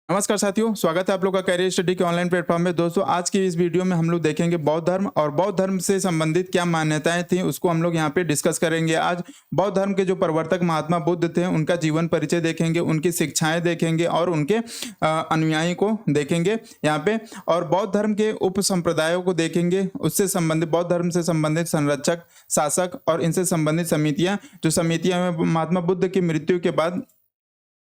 नमस्कार साथियों, स्वागत है आप लोग का कैरियर स्टडी के ऑनलाइन प्लेटफॉर्म में। दोस्तों, आज की इस वीडियो में हम लोग देखेंगे बौद्ध धर्म और बौद्ध धर्म से संबंधित क्या मान्यताएं थी उसको हम लोग यहाँ पे डिस्कस करेंगे। आज बौद्ध धर्म के जो प्रवर्तक महात्मा बुद्ध थे उनका जीवन परिचय देखेंगे, उनकी शिक्षाएं देखेंगे और उनके अनुयायी को देखेंगे यहाँ पे, और बौद्ध धर्म के उप संप्रदायों को देखेंगे, उससे संबंधित बौद्ध धर्म से संबंधित संरक्षक, शासक और इनसे संबंधित समितियां, जो समितियां में महात्मा बुद्ध की मृत्यु के बाद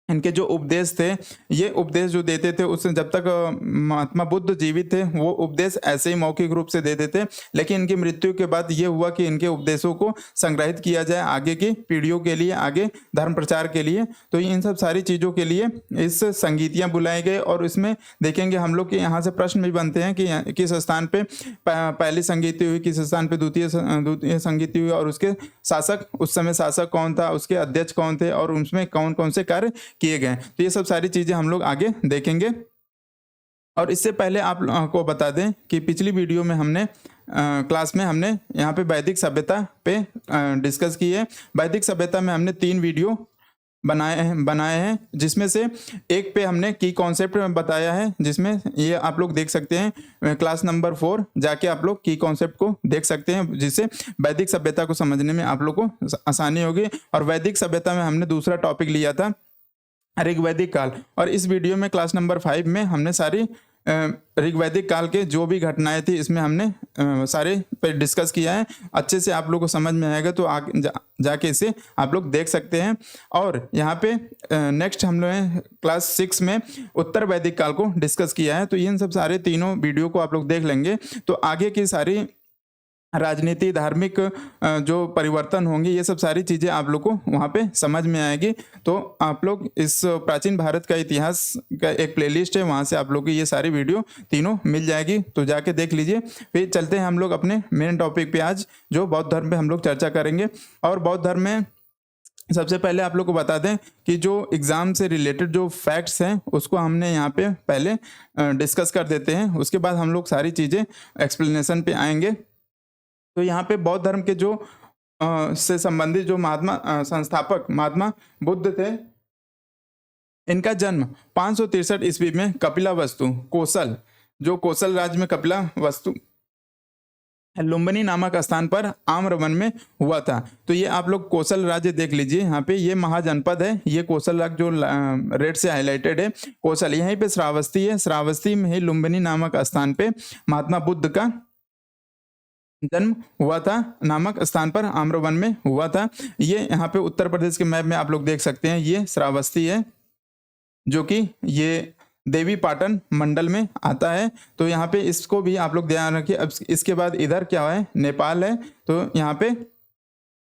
इनके जो उपदेश थे, ये उपदेश जो देते थे उससे जब तक महात्मा बुद्ध जीवित थे वो उपदेश ऐसे ही मौखिक रूप से देते थे, लेकिन इनकी मृत्यु के बाद ये हुआ कि इनके उपदेशों को संग्रहित किया जाए आगे की पीढ़ियों के लिए, आगे धर्म प्रचार के लिए। तो इन सब सारी चीज़ों के लिए इस संगीतियाँ बुलाए गए, और इसमें देखेंगे हम लोग कि यहाँ से प्रश्न भी बनते हैं कि किस स्थान पे पहली संगीति हुई, किस स्थान पे द्वितीय संगीति हुई, और उसके शासक, उस समय शासक कौन था, उसके अध्यक्ष कौन थे, और उसमें कौन कौन से कार्य किए गए। तो ये सब सारी चीजें हम लोग आगे देखेंगे। और इससे पहले आप को बता दें कि पिछली वीडियो में हमने क्लास में हमने यहाँ पे वैदिक सभ्यता पे डिस्कस की है। वैदिक सभ्यता में हमने 3 वीडियो बनाए हैं जिसमें से एक पे हमने की कॉन्सेप्ट बताया है, जिसमें ये आप लोग देख सकते हैं क्लास नंबर 4 जाके आप लोग की कॉन्सेप्ट को देख सकते हैं, जिससे वैदिक सभ्यता को समझने में आप लोग को आसानी होगी। और वैदिक सभ्यता में हमने दूसरा टॉपिक लिया था ऋग्वैदिक काल, और इस वीडियो में क्लास नंबर 5 में हमने सारी ऋग्वैदिक काल के जो भी घटनाएं थी इसमें हमने सारे पे डिस्कस किया है। अच्छे से आप लोग को समझ में आएगा तो जाके इसे आप लोग देख सकते हैं। और यहाँ पे नेक्स्ट हम लोग क्लास 6 में उत्तर वैदिक काल को डिस्कस किया है। तो इन सब सारे तीनों वीडियो को आप लोग देख लेंगे तो आगे की सारी राजनीति, धार्मिक जो परिवर्तन होंगे, ये सब सारी चीज़ें आप लोग को वहाँ पे समझ में आएगी। तो आप लोग इस प्राचीन भारत का इतिहास का एक प्लेलिस्ट है, वहाँ से आप लोग को ये सारी वीडियो तीनों मिल जाएगी, तो जाके देख लीजिए। फिर चलते हैं हम लोग अपने मेन टॉपिक पे आज, जो बौद्ध धर्म पे हम लोग चर्चा करेंगे। और बौद्ध धर्म में सबसे पहले आप लोग को बता दें कि जो एग्ज़ाम से रिलेटेड जो फैक्ट्स हैं उसको हमने यहाँ पे पहले डिस्कस कर देते हैं, उसके बाद हम लोग सारी चीज़ें एक्सप्लेनेशन पे आएंगे। तो यहाँ पे बौद्ध धर्म के जो से संबंधित जो संस्थापक महात्मा बुद्ध थे, इनका जन्म 563 ईस्वी में कपिलावस्तु कोसल, जो कोसल राज्य में कपिलावस्तु लुम्बिनी नामक स्थान पर आम्रवन में हुआ था। तो ये आप लोग कोसल राज्य देख लीजिए, यहाँ पे ये महाजनपद है, ये कोसल राज्य जो रेड से हाईलाइटेड है कोसल। यहीं पे श्रावस्ती है, श्रावस्ती में ही लुम्बिनी नामक स्थान पे महात्मा बुद्ध का जन्म हुआ था, नामक स्थान पर आम्रवन में हुआ था। ये यहाँ पे उत्तर प्रदेश के मैप में आप लोग देख सकते हैं, ये श्रावस्ती है जो कि ये देवी पाटन मंडल में आता है। तो यहाँ पे इसको भी आप लोग ध्यान रखिए। अब इसके बाद इधर क्या है, नेपाल है। तो यहाँ पे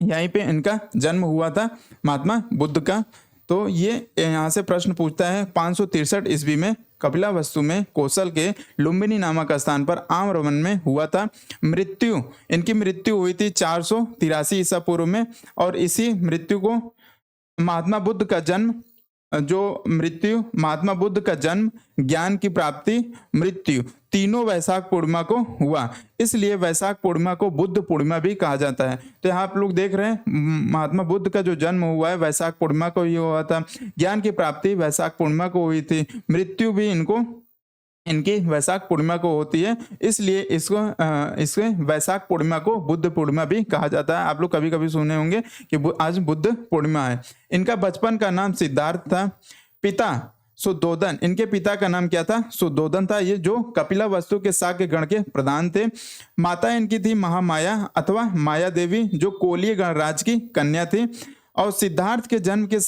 यहीं पे इनका जन्म हुआ था महात्मा बुद्ध का। तो ये यहाँ से प्रश्न पूछता है 563 ईस्वी में कपिलावस्तु में कोसल के लुम्बिनी नामक स्थान पर आम्रवन में हुआ था। इनकी मृत्यु हुई थी 483 ईसा पूर्व में। और इसी मृत्यु को महात्मा बुद्ध का जन्म, महात्मा बुद्ध का जन्म, ज्ञान की प्राप्ति, मृत्यु तीनों वैशाख पूर्णिमा को हुआ, इसलिए वैशाख पूर्णिमा को बुद्ध पूर्णिमा भी कहा जाता है। तो यहाँ आप लोग देख रहे हैं महात्मा बुद्ध का जो जन्म हुआ है वैशाख पूर्णिमा को ही हुआ था, ज्ञान की प्राप्ति वैशाख पूर्णिमा को हुई थी, मृत्यु भी इनकी वैशाख पूर्णिमा को होती है, इसलिए इसको वैशाख पूर्णिमा को बुद्ध पूर्णिमा भी कहा जाता है। आप लोग कभी कभी सुने होंगे कि आज बुद्ध पूर्णिमा है। इनका बचपन का नाम सिद्धार्थ था, पिता सुद्धोधन, इनके पिता का नाम क्या था, सुद्धोधन था, ये जो कपिलावस्तु के शाक्य गण के प्रधान थे। माता इनकी थी महामाया अथवा माया देवी, जो कोलीय गणराज की कन्या थी। और सिद्धार्थ के जन्म के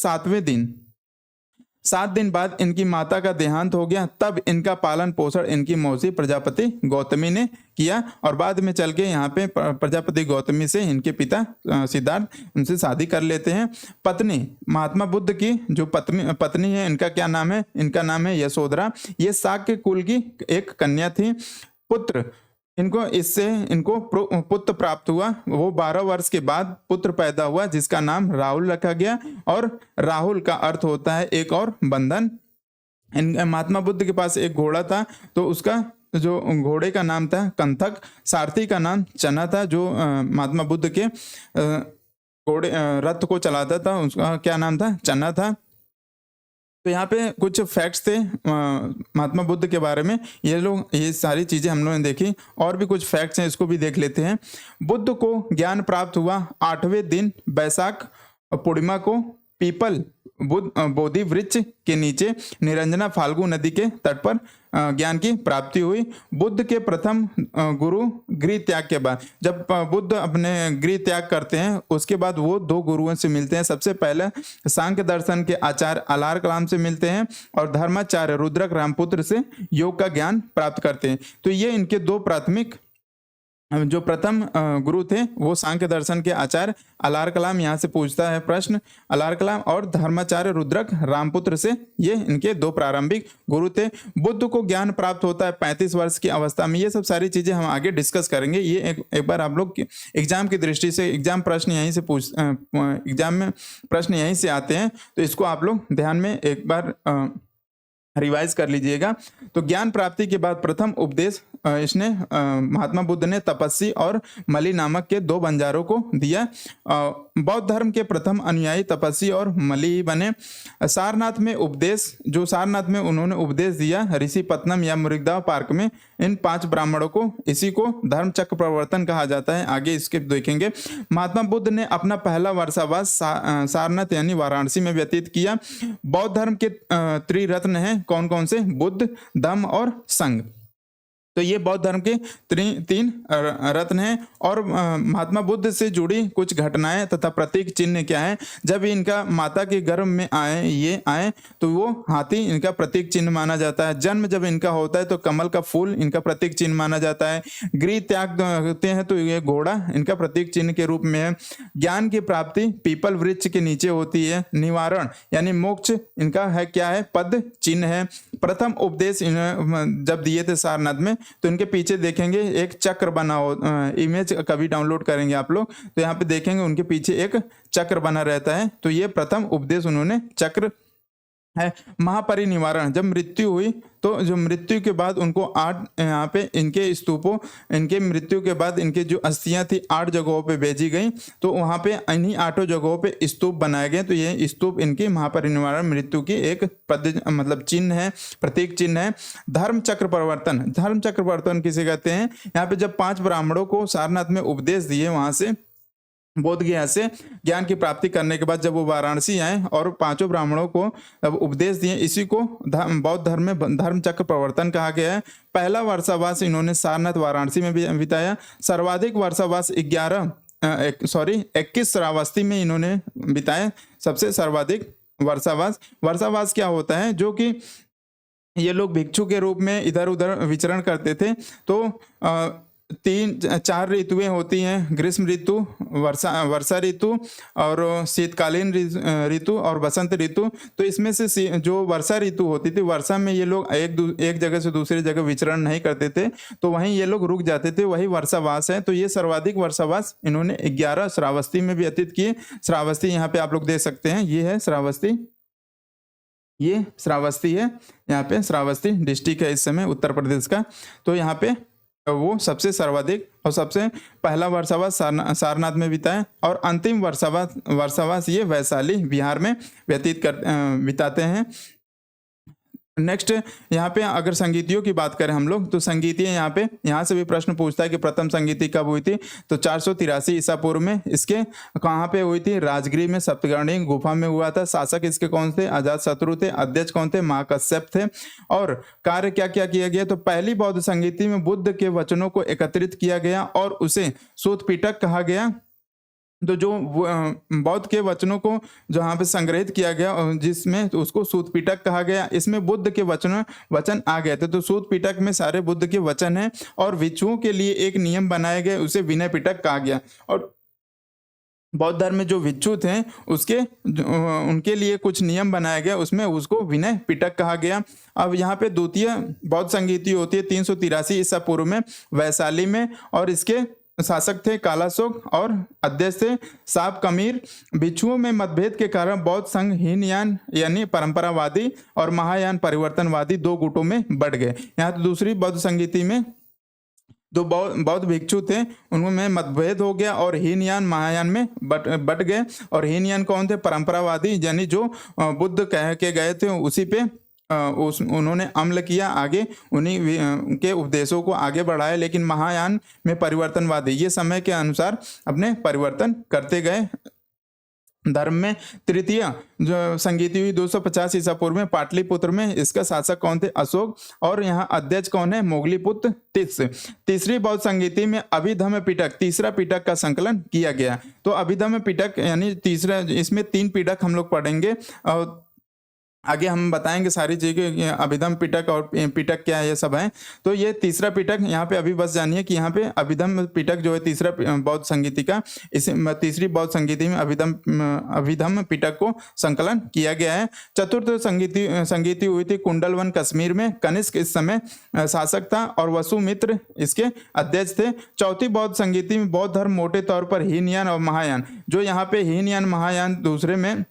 7 दिन बाद इनकी माता का देहांत हो गया। तब इनका पालन पोषण इनकी मौसी प्रजापति गौतमी ने किया, और बाद में चल के यहाँ पे प्रजापति गौतमी से इनके पिता सिद्धार्थ उनसे शादी कर लेते हैं। पत्नी महात्मा बुद्ध की जो पत्नी है, इनका क्या नाम है, इनका नाम है यशोधरा। ये शाक्य कुल की एक कन्या थी। पुत्र इनको पुत्र प्राप्त हुआ, वो 12 वर्ष के बाद पुत्र पैदा हुआ जिसका नाम राहुल रखा गया, और राहुल का अर्थ होता है एक और बंधन। महात्मा बुद्ध के पास एक घोड़ा था, तो उसका जो घोड़े का नाम था कंथक, सारथी का नाम चना था, जो महात्मा बुद्ध के घोड़े रथ को चलाता था, उसका क्या नाम था, चना था। तो यहाँ पे कुछ फैक्ट्स थे महात्मा बुद्ध के बारे में, ये सारी चीजें हम लोगों ने देखी। और भी कुछ फैक्ट्स हैं, इसको भी देख लेते हैं। बुद्ध को ज्ञान प्राप्त हुआ 8वें दिन बैसाख पूर्णिमा को पीपल बोधि वृक्ष के नीचे निरंजना फाल्गु नदी के तट पर ज्ञान की प्राप्ति हुई। बुद्ध के प्रथम गुरु गृह त्याग के बाद, जब बुद्ध अपने गृह त्याग करते हैं उसके बाद वो 2 गुरुओं से मिलते हैं। सबसे पहले सांख्य दर्शन के आचार्य अलार कलाम से मिलते हैं और धर्माचार्य रुद्रक रामपुत्र से योग का ज्ञान प्राप्त करते हैं। तो ये इनके 2 प्राथमिक जो प्रथम गुरु थे वो सांख्य दर्शन के आचार्य अलार कलाम, यहाँ से पूछता है प्रश्न, अलार कलाम और धर्माचार्य रुद्रक रामपुत्र से, ये इनके 2 प्रारंभिक गुरु थे। बुद्ध को ज्ञान प्राप्त होता है 35 वर्ष की अवस्था में। ये सब सारी चीजें हम आगे डिस्कस करेंगे। ये एक बार आप लोग एग्जाम की दृष्टि से, एग्जाम प्रश्न यहीं से एग्जाम में प्रश्न यहीं से आते हैं, तो इसको आप लोग ध्यान में एक बार रिवाइज कर लीजिएगा। तो ज्ञान प्राप्ति के बाद प्रथम उपदेश इसने महात्मा बुद्ध ने तपस्वी और मली नामक के 2 बंजारों को दिया। बौद्ध धर्म के प्रथम अनुयायी तपस्वी और मली बने। सारनाथ में उपदेश, जो सारनाथ में उन्होंने उपदेश दिया ऋषिपत्तनम या मुरिगदाव पार्क में, इन 5 ब्राह्मणों को, इसी को धर्म चक्र प्रवर्तन कहा जाता है। आगे इसके देखेंगे। महात्मा बुद्ध ने अपना पहला वर्षावास सारनाथ यानी वाराणसी में व्यतीत किया। बौद्ध धर्म के त्रिरत्न हैं, कौन कौन से? बुद्ध, धम्म और संघ। तो ये बौद्ध धर्म के 3 रत्न हैं। और महात्मा बुद्ध से जुड़ी कुछ घटनाएं तथा प्रतीक चिन्ह क्या है? जब इनका माता के गर्भ में आए तो वो हाथी इनका प्रतीक चिन्ह माना जाता है। जन्म जब इनका होता है तो कमल का फूल इनका प्रतीक चिन्ह माना जाता है। गृह त्याग करते हैं तो ये घोड़ा इनका प्रतीक चिन्ह के रूप में है। ज्ञान की प्राप्ति पीपल वृक्ष के नीचे होती है। निवारण यानी मोक्ष इनका है, क्या है? पद चिन्ह है। प्रथम उपदेश जब दिए थे सारनाथ में, तो इनके पीछे देखेंगे एक चक्र बना हो, इमेज कभी डाउनलोड करेंगे आप लोग तो यहाँ पे देखेंगे उनके पीछे एक चक्र बना रहता है। तो ये प्रथम उपदेश उन्होंने चक्र है। महापरिनिवारण, जब मृत्यु हुई तो जो मृत्यु के बाद उनको 8 यहाँ पे इनके स्तूपों, इनके मृत्यु के बाद इनके जो अस्थियां थी 8 जगहों पे भेजी गई। तो वहाँ पे इन्हीं 8 जगहों पे स्तूप बनाए गए। तो ये स्तूप इनकी महापरिनिवारण मृत्यु की एक मतलब चिन्ह है, प्रतीक चिन्ह है। धर्म चक्र प्रवर्तन, धर्म चक्र प्रवर्तन किसे कहते हैं? यहाँ पे जब 5 ब्राह्मणों को सारनाथ में उपदेश दिए, वहां से बोध गया से ज्ञान की प्राप्ति करने के बाद जब वो वाराणसी आए और 5 ब्राह्मणों को अब उपदेश दिए, इसी को बौद्ध धर्म में धर्म चक्र प्रवर्तन कहा गया है। पहला वर्षावास इन्होंने सारनाथ वाराणसी में भी बिताया। सर्वाधिक वर्षावास 21 श्रावस्ती में इन्होंने बिताया, सबसे सर्वाधिक वर्षावास क्या होता है? जो कि ये लोग भिक्षु के रूप में इधर उधर विचरण करते थे। तो 4 ऋतुएं होती हैं, ग्रीष्म ऋतु, वर्षा ऋतु और शीतकालीन ऋतु और बसंत ऋतु। तो इसमें से जो वर्षा ऋतु होती थी, वर्षा में ये लोग एक जगह से दूसरी जगह विचरण नहीं करते थे, तो वहीं ये लोग रुक जाते थे, वही वर्षावास है। तो ये सर्वाधिक वर्षावास इन्होंने 11 श्रावस्ती में व्यतीत किए। श्रावस्ती यहाँ पे आप लोग देख सकते हैं, ये है श्रावस्ती, ये श्रावस्ती है, यहाँ पे श्रावस्ती डिस्ट्रिक्ट है इस समय उत्तर प्रदेश का। तो यहाँ पे वो सबसे सर्वाधिक और सबसे पहला वर्षावास सारनाथ में बिताए और अंतिम वर्षावास ये वैशाली बिहार में बिताते हैं। नेक्स्ट यहाँ पे अगर संगीतियों की बात करें हम लोग, तो संगीतियाँ यहाँ से भी प्रश्न पूछता है कि प्रथम संगीति कब हुई थी? तो 483 ईसा पूर्व में। इसके कहाँ पे हुई थी? राजगृह में सप्तगर्णी गुफा में हुआ था। शासक इसके कौन थे? अजात शत्रु थे। अध्यक्ष कौन थे? महाकश्यप थे। और कार्य क्या क्या किया गया? तो पहली बौद्ध संगीति में बुद्ध के वचनों को एकत्रित किया गया और उसे सूत पिटक कहा गया। तो जो बौद्ध के वचनों को जो यहाँ पे संग्रहित किया गया, जिसमें तो उसको सूत पिटक कहा गया। इसमें बुद्ध के वचन आ गए थे। तो सूत पिटक में सारे बुद्ध के वचन हैं और भिक्षुओं के लिए एक नियम बनाए गए, उसे विनय पिटक कहा गया। और बौद्ध धर्म में जो भिक्षु थे उनके लिए कुछ नियम बनाया गया, उसमें उसको विनय पिटक कहा गया। अब यहाँ पे द्वितीय बौद्ध संगीति होती है 383 ईसा पूर्व में वैशाली में, और इसके शासक थे कालाशोक और अध्यक्ष थे साब कमीर। भिक्षुओं में मतभेद के कारण बौद्ध संघ हीनयान यानी परंपरावादी और महायान परिवर्तनवादी 2 गुटों में बढ़ गए। यहाँ तो दूसरी बौद्ध संगीति में दो बौद्ध भिक्षु थे, उनमें मतभेद हो गया और हीनयान महायान में बट गए। और हीनयान कौन थे? परंपरावादी, यानी जो बुद्ध कह के गए थे उसी पे उन्होंने अमल किया, आगे उन्हीं के उपदेशों को आगे बढ़ाया। लेकिन महायान में परिवर्तनवादी ये समय के अनुसार अपने परिवर्तन करते गए। धर्म में तृतीय जो संगीति हुई 250 ईसा पूर्व में पाटलिपुत्र में। इसका शासक कौन थे? अशोक। और यहाँ अध्यक्ष कौन है? मोगलीपुत्र तीस। तीसरी बौद्ध संगीति में अभिधम्म पिटक, तीसरा पिटक का संकलन किया गया। तो अभिधम्म पिटक यानी तीसरा, इसमें 3 पिटक हम लोग पढ़ेंगे और आगे हम बताएंगे सारी चीजें, अभिधम्म पिटक और पिटक क्या है ये सब है। तो ये तीसरा पिटक यहाँ पे अभी बस जानिए कि यहाँ पे अभिधम्म पिटक जो है तीसरा बौद्ध संगीति का, इस तीसरी बौद्ध संगीति में अभिधम्म पिटक को संकलन किया गया है। चतुर्थ संगीति हुई थी कुंडलवन कश्मीर में। कनिष्क इस समय शासक था और वसुमित्र इसके अध्यक्ष थे। चौथी बौद्ध संगीति में बौद्ध धर्म मोटे तौर पर हीनयान और महायान, जो यहाँ पे हीनयान महायान दूसरे में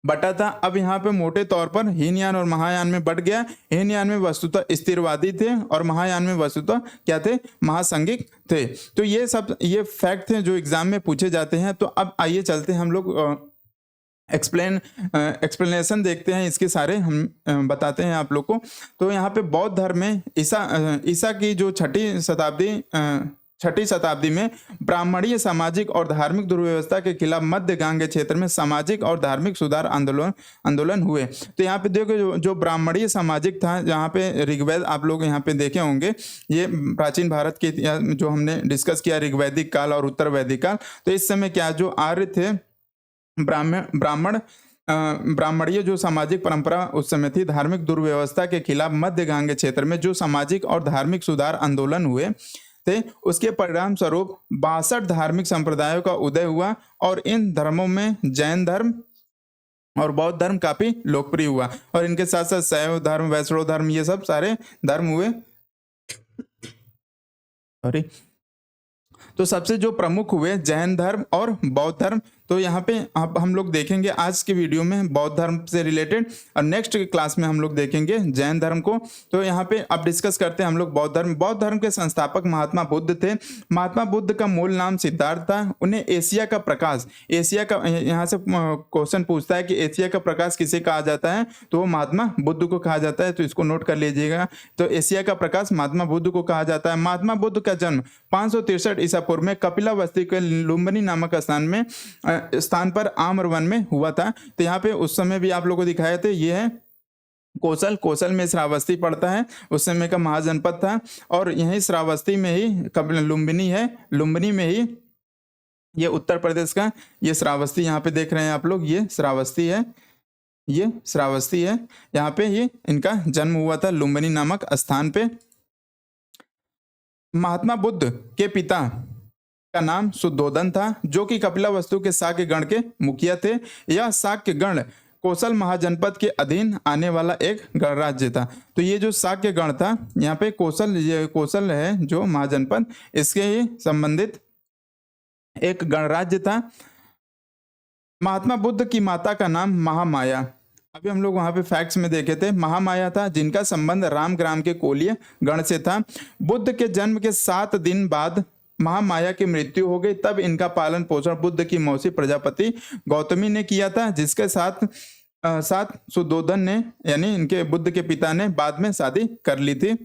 बटा था, अब यहाँ पे मोटे तौर पर हीनयान और महायान में बट गया। हीनयान में वस्तुतः स्थिरवादी थे और महायान में वस्तुतः क्या थे? महासंगिक थे। तो ये सब ये फैक्ट थे जो एग्जाम में पूछे जाते हैं। तो अब आइए चलते हैं हम लोग एक्सप्लेनेशन देखते हैं इसके सारे, हम बताते हैं आप लोग को। तो यहाँ पे बौद्ध धर्म में ईसा की जो छठी शताब्दी में ब्राह्मणीय सामाजिक और धार्मिक दुर्व्यवस्था के खिलाफ मध्य गांगे क्षेत्र में सामाजिक और धार्मिक सुधार आंदोलन हुए। तो यहाँ पे देखो जो ब्राह्मणीय सामाजिक था, जहाँ पे ऋग्वेद आप लोग यहाँ पे देखे होंगे, ये प्राचीन भारत के इतिहास जो हमने डिस्कस किया, ऋग्वैदिक काल और उत्तर वैदिक काल। तो इस समय क्या जो आर्य थे, ब्राह्मणीय जो सामाजिक परंपरा उस समय थी, धार्मिक दुर्व्यवस्था के खिलाफ मध्य गांगे क्षेत्र में जो सामाजिक और धार्मिक सुधार आंदोलन हुए थे, उसके परिणाम स्वरूप 62 धार्मिक संप्रदायों का उदय हुआ और इन धर्मों में जैन धर्म और बौद्ध धर्म काफी लोकप्रिय हुआ। और इनके साथ साथ शैव धर्म, वैष्णव धर्म, ये सब सारे धर्म हुए। अरे तो सबसे जो प्रमुख हुए जैन धर्म और बौद्ध धर्म। तो यहाँ पे अब हम लोग देखेंगे आज की वीडियो में बौद्ध धर्म से रिलेटेड, और नेक्स्ट क्लास में हम लोग देखेंगे जैन धर्म को। तो यहाँ पे अब डिस्कस करते हैं हम लोग बौद्ध धर्म। बौद्ध धर्म के संस्थापक महात्मा बुद्ध थे। महात्मा बुद्ध का मूल नाम सिद्धार्थ था। उन्हें एशिया का प्रकाश, एशिया का, यहाँ से क्वेश्चन पूछता है कि एशिया का प्रकाश किसे कहा जाता है, तो वो महात्मा बुद्ध को कहा जाता है। तो इसको नोट कर लीजिएगा। तो एशिया का प्रकाश महात्मा बुद्ध को कहा जाता है। महात्मा बुद्ध का जन्म 563 ईसा पूर्व में कपिलावस्ती के लुम्बिनी नामक स्थान पर आम्र वन में हुआ था। तो यहाँ पे उस समय भी आप लोगों को दिखाए थे, ये है कोसल में श्रावस्ती पड़ता है, उस समय का महाजनपद था। और यही श्रावस्ती में ही लुम्बिनी है, लुम्बिनी में ही ये उत्तर प्रदेश का ये श्रावस्ती यहाँ पे देख रहे हैं आप लोग, ये श्रावस्ती है, ये श्रावस्ती है। यहाँ पे ये इनका जन्म हुआ था लुम्बिनी नामक स्थान पे। महात्मा बुद्ध के पिता का नाम शुद्धोदन था, जो कि कपिलावस्तु के शाक्य गण के मुखिया थे। यह शाक्य गण कोसल महाजनपद के अधीन आने वाला एक गणराज्य था। तो ये जो शाक्य गण था, यहाँ पे कोसल है जो महाजनपद, इसके ही संबंधित एक गणराज्य था। महात्मा बुद्ध की माता का नाम महामाया, अभी हम लोग वहां पे फैक्ट्स में देखे थे, महामाया था, जिनका संबंध रामग्राम के कोलीय गण से था। बुद्ध के जन्म के 7 दिन बाद महामाया की मृत्यु हो गई। तब इनका पालन पोषण बुद्ध की मौसी प्रजापति गौतमी ने किया था, जिसके साथ शुद्धोदन ने, यानी इनके बुद्ध के पिता ने बाद में शादी कर ली थी।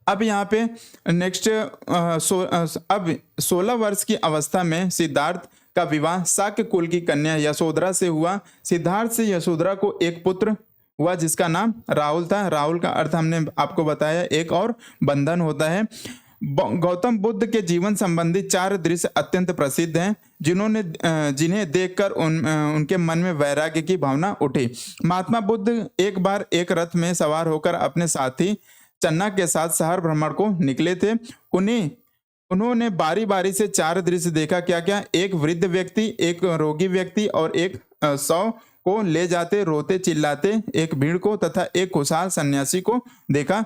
अब यहाँ पे नेक्स्ट अब 16 वर्ष की अवस्था में सिद्धार्थ का विवाह शाक्य कुल की कन्या यशोधरा से हुआ। सिद्धार्थ से यशोधरा को एक पुत्र हुआ जिसका नाम राहुल था। राहुल का अर्थ हमने आपको बताया एक और बंधन होता है। गौतम बुद्ध के जीवन संबंधी 4 दृश्य अत्यंत प्रसिद्ध हैं, जिन्हें देखकर उनके मन में वैराग्य की भावना उठी। महात्मा बुद्ध एक बार एक रथ में सवार होकर अपने साथी चन्ना के साथ शहर भ्रमण को निकले थे। उन्होंने बारी बारी से 4 दृश्य देखा। क्या क्या? एक वृद्ध व्यक्ति, एक रोगी व्यक्ति और एक 100 को ले जाते रोते चिल्लाते एक भीड़ को तथा एक खुशहाल सन्यासी को देखा।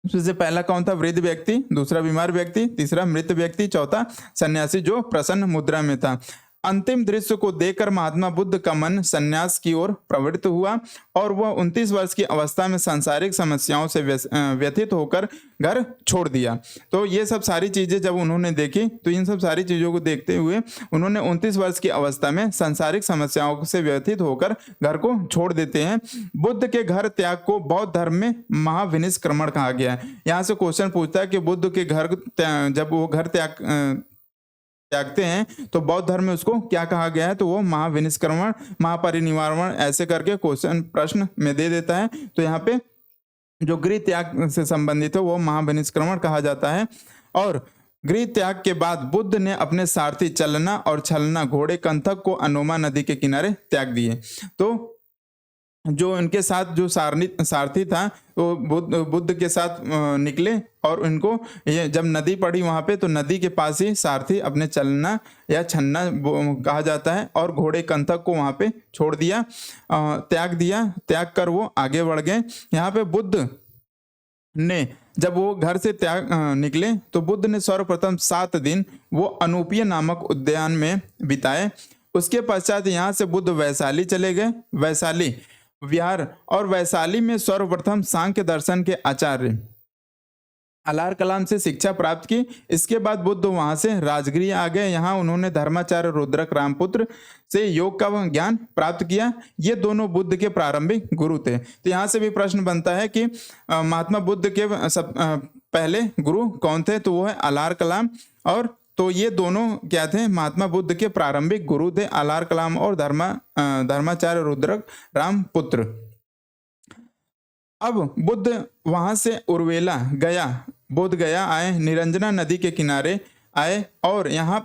सबसे पहला कौन था? वृद्ध व्यक्ति, दूसरा बीमार व्यक्ति, तीसरा मृत व्यक्ति, चौथा सन्यासी जो प्रसन्न मुद्रा में था। अंतिम दृश्य को देखकर महात्मा बुद्ध का मन संन्यास की ओर प्रवृत्त हुआ और वह 29 वर्ष की अवस्था में सांसारिक समस्याओं से व्यथित होकर घर छोड़ दिया। तो ये सब सारी चीजें जब उन्होंने देखी तो इन सब सारी चीजों को देखते हुए उन्होंने 29 वर्ष की अवस्था में सांसारिक समस्याओं से व्यथित होकर घर को छोड़ देते हैं। बुद्ध के घर त्याग को बौद्ध धर्म में महाविनिष्क्रमण कहा गया है। यहाँ से क्वेश्चन पूछता है कि बुद्ध के घर जब वो घर त्यागते हैं तो बौद्ध धर्म में उसको क्या कहा गया है, तो वो महाविनिष्क्रमण, महापरिनिर्वाण ऐसे करके क्वेश्चन प्रश्न में दे देता है। तो यहाँ पे जो गृह त्याग से संबंधित है वो महाविनिष्क्रमण कहा जाता है। और गृह त्याग के बाद बुद्ध ने अपने सारथी चलना और छलना घोड़े कंथक को अनोमा नदी के किनारे त्याग दिए। तो जो इनके साथ जो सारथी था वो बुद्ध के साथ निकले और इनको ये जब नदी पड़ी वहां पे तो नदी के पास ही सारथी अपने चलना या छलना कहा जाता है और घोड़े कंथक को वहां पे छोड़ दिया, त्याग कर वो आगे बढ़ गए। यहाँ पे बुद्ध ने जब वो घर से निकले तो बुद्ध ने सर्वप्रथम 7 दिन वो अनूपीय नामक उद्यान में बिताए। उसके पश्चात यहाँ से बुद्ध वैशाली चले गए, वैशाली विहार, और वैशाली में सर्वप्रथम सांख्य दर्शन के आचार्य अलार कलाम से शिक्षा प्राप्त की। इसके बाद बुद्ध वहां से राजगृह आ गए। यहाँ उन्होंने धर्माचार्य रुद्रक रामपुत्र से योग का ज्ञान प्राप्त किया। ये दोनों बुद्ध के प्रारंभिक गुरु थे। तो यहाँ से भी प्रश्न बनता है कि महात्मा बुद्ध के पहले गुरु कौन थे, तो वो है अलार कलाम। और तो ये दोनों क्या थे, महात्मा बुद्ध के प्रारंभिक गुरु थे, अलार कलाम और धर्माचार्य रुद्रक रामपुत्र। अब बुद्ध वहां से उर्वेला गया, बोध गया आए, निरंजना नदी के किनारे आए और यहाँ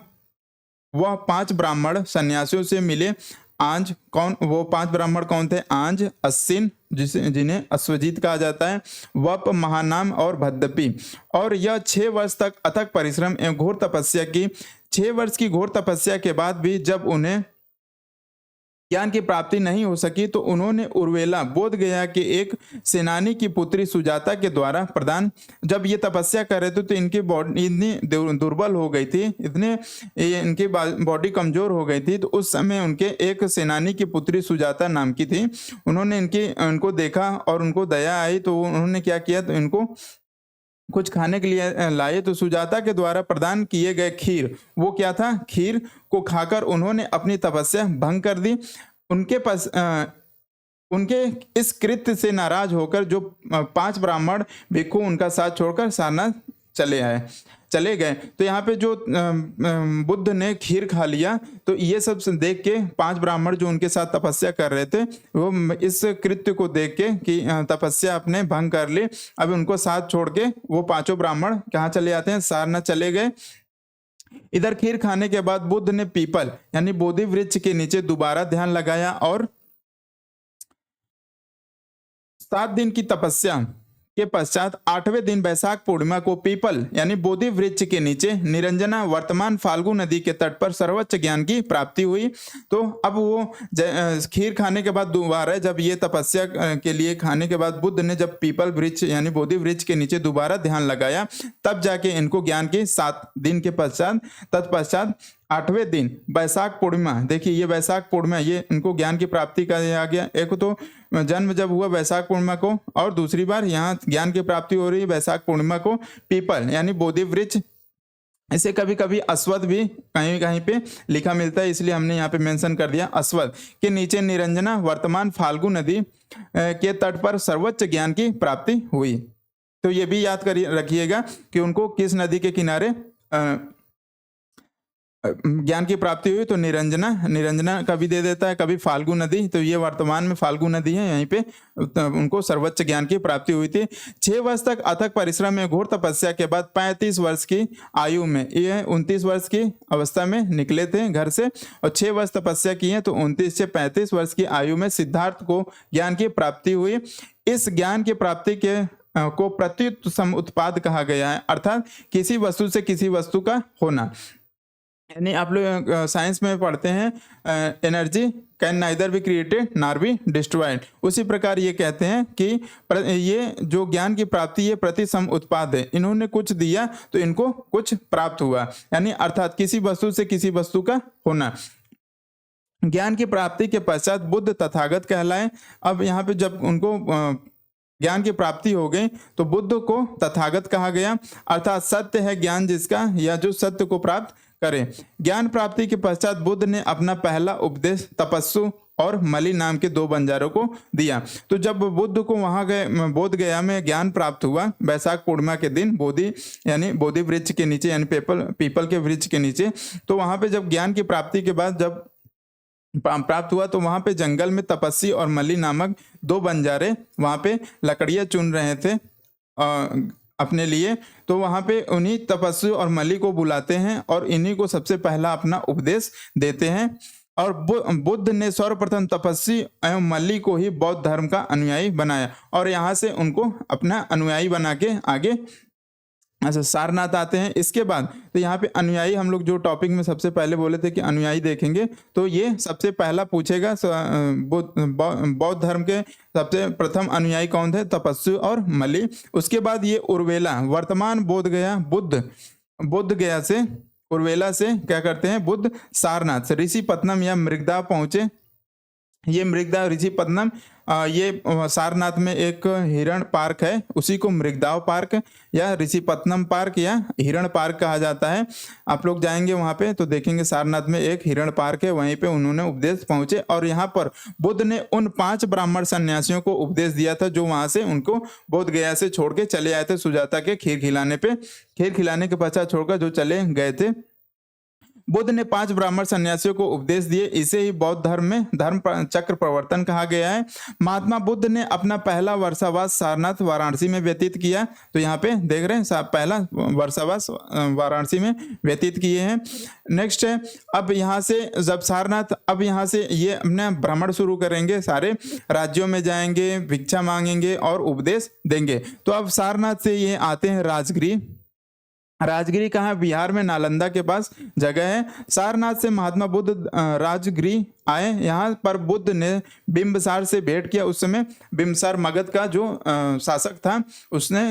वह 5 ब्राह्मण सन्यासियों से मिले। आंज कौन, वो 5 ब्राह्मण कौन थे? आंज, अश्विन जिन्हें अश्वजीत कहा जाता है, वप, महानाम और भद्दपी। और यह 6 वर्ष तक अथक परिश्रम एवं घोर तपस्या की। 6 वर्ष की घोर तपस्या के बाद भी जब उन्हें ज्ञान की प्राप्ति नहीं हो सकी तो उन्होंने उर्वेला बोध गया कि एक सेनानी की पुत्री सुजाता के द्वारा प्रदान, जब ये तपस्या कर रहे थे तो इनकी बॉडी इतनी दुर्बल हो गई थी, इनकी बॉडी कमजोर हो गई थी। तो उस समय उनके एक सेनानी की पुत्री सुजाता नाम की थी, उन्होंने इनको देखा और उनको दया आई तो उन्होंने क्या किया, तो इनको कुछ खाने के लिए लाए। तो सुजाता के द्वारा प्रदान किए गए खीर, वो क्या था, खीर को खाकर उन्होंने अपनी तपस्या भंग कर दी। उनके इस कृत्य से नाराज होकर जो 5 ब्राह्मण भिक्षु उनका साथ छोड़कर सारनाथ चले गए। तो यहाँ पे जो बुद्ध ने खीर खा लिया तो ये सब देख के 5 ब्राह्मण जो उनके साथ तपस्या कर रहे थे वो इस कृत्य को देख के कि तपस्या अपने भंग कर ली, अब उनको साथ छोड़ के वो 5 ब्राह्मण कहाँ चले जाते हैं, सारनाथ चले गए। इधर खीर खाने के बाद बुद्ध ने पीपल यानी बोधि वृक्ष के नीचे दोबारा ध्यान लगाया और 7 दिन की तपस्या के पश्चात 8वें दिन वैशाख पूर्णिमा को पीपल यानी बोधि वृक्ष के नीचे निरंजना वर्तमान फाल्गु नदी के तट पर सर्वोच्च ज्ञान की प्राप्ति हुई। तो अब वो खीर खाने के बाद दोबारा जब ये तपस्या के लिए खाने के बाद बुद्ध ने जब पीपल वृक्ष यानी बोधि वृक्ष के नीचे दोबारा ध्यान लगाया तब जाके इनको ज्ञान की 7 दिन के पश्चात तत्पश्चात 8वें दिन वैशाख पूर्णिमा, देखिए ये वैशाख पूर्णिमा ये इनको ज्ञान की प्राप्ति का आ गया। एक तो जन्म जब हुआ वैशाख पूर्णिमा को और दूसरी बार यहाँ ज्ञान की प्राप्ति हो रही है वैशाख पूर्णिमा को। पीपल यानी बोधि वृक्ष, इसे कभी कभी अश्वत्थ भी कहीं कहीं पे लिखा मिलता है, इसलिए हमने यहाँ पे मेंशन कर दिया अश्वत्थ के नीचे निरंजना वर्तमान फाल्गु नदी के तट पर सर्वोच्च ज्ञान की प्राप्ति हुई। तो ये भी याद रखिएगा कि उनको किस नदी के किनारे ज्ञान की प्राप्ति हुई। तो निरंजना कभी दे देता है, कभी फाल्गु नदी, तो ये वर्तमान में फाल्गु नदी है, यहीं पे उनको सर्वोच्च ज्ञान की प्राप्ति हुई थी। 6 वर्ष तक अथक परिश्रम में घोर तपस्या के बाद 35 वर्ष की आयु में, ये 29 वर्ष की अवस्था में निकले थे घर से और 6 वर्ष तपस्या की है तो 29 से 35 वर्ष की आयु में सिद्धार्थ को ज्ञान की प्राप्ति हुई। इस ज्ञान की प्राप्ति को प्रत्युत समुत्पाद कहा गया है, अर्थात किसी वस्तु से किसी वस्तु का होना। यानी आप लोग साइंस में पढ़ते हैं energy can neither be created नार बी डिस्ट्रॉयड, उसी प्रकार ये कहते हैं कि ये जो ज्ञान की प्राप्ति ये प्रतिसम उत्पाद है, इन्होंने कुछ दिया तो इनको कुछ प्राप्त हुआ, यानी अर्थात किसी वस्तु से किसी वस्तु का होना। ज्ञान की प्राप्ति के पश्चात बुद्ध तथागत कहलाए। अब यहाँ पे जब उनको ज्ञान की प्राप्ति हो गई तो बुद्ध को तथागत कहा गया, अर्थात सत्य है ज्ञान जिसका, या जो सत्य को प्राप्त करे। ज्ञान प्राप्ति के पश्चात बुद्ध ने अपना पहला उपदेश तपस्सु और मली नाम के दो बंजारों को दिया। तो जब बुद्ध को वहां गए बोध गया में ज्ञान प्राप्त हुआ, वैशाख पूर्णिमा के दिन बोधि यानी बोधि वृक्ष के नीचे यानी पीपल के वृक्ष के नीचे, तो वहां पे जब ज्ञान की प्राप्ति के बाद जब प्राप्त हुआ तो वहां पे जंगल में तपस्वी और मली नामक दो बंजारे वहां पे लकड़ियां चुन रहे थे अपने लिए। तो वहां पे उन्हीं तपस्वी और मली को बुलाते हैं और इन्हीं को सबसे पहला अपना उपदेश देते हैं। और बुद्ध ने सर्वप्रथम तपस्वी एवं मल्ली को ही बौद्ध धर्म का अनुयायी बनाया और यहाँ से उनको अपना अनुयायी बना के आगे अच्छा सारनाथ आते हैं। इसके बाद तो यहाँ पे अनुयायी हम लोग जो टॉपिक में सबसे पहले बोले थे कि अनुयायी देखेंगे, तो ये सबसे पहला पूछेगा बौद्ध धर्म के सबसे प्रथम अनुयायी कौन थे, तपस्वी और मली। उसके बाद ये उर्वेला, वर्तमान बोध गया से उर्वेला से क्या करते हैं, बुद्ध सारनाथ से ऋषिपत्नम या मृगदा पहुंचे। ये मृगदा ऋषिपत्नम ये सारनाथ में एक हिरण पार्क है, उसी को मृगदाव पार्क या ऋषिपत्नम पार्क या हिरण पार्क कहा जाता है। आप लोग जाएंगे वहां पे तो देखेंगे सारनाथ में एक हिरण पार्क है, वहीं पे उन्होंने उपदेश पहुंचे और यहाँ पर बुद्ध ने उन 5 ब्राह्मण सन्यासियों को उपदेश दिया था जो वहां से उनको बोध गया से छोड़ के चले आए थे सुजाता के खीर खिलाने के पश्चात छोड़कर जो चले गए थे। बुद्ध ने 5 ब्राह्मण सन्यासियों को उपदेश दिए, इसे ही बौद्ध धर्म में धर्म चक्र प्रवर्तन कहा गया है। महात्मा बुद्ध ने अपना पहला वर्षावास सारनाथ वाराणसी में व्यतीत किया। तो यहाँ पे देख रहे हैं पहला वर्षावास वाराणसी में व्यतीत किए हैं। नेक्स्ट है अब यहाँ से जब सारनाथ, अब यहाँ से ये अपना भ्रमण शुरू करेंगे, सारे राज्यों में जाएंगे, भिक्षा मांगेंगे और उपदेश देंगे। तो अब सारनाथ से ये आते हैं राजगिरी। राजगिरी कहाँ, बिहार में नालंदा के पास जगह है। सारनाथ से महात्मा बुद्ध राजगिरी आए। यहाँ पर बुद्ध ने बिंबसार से भेंट किया। उस समय बिंबसार मगध का जो शासक था उसने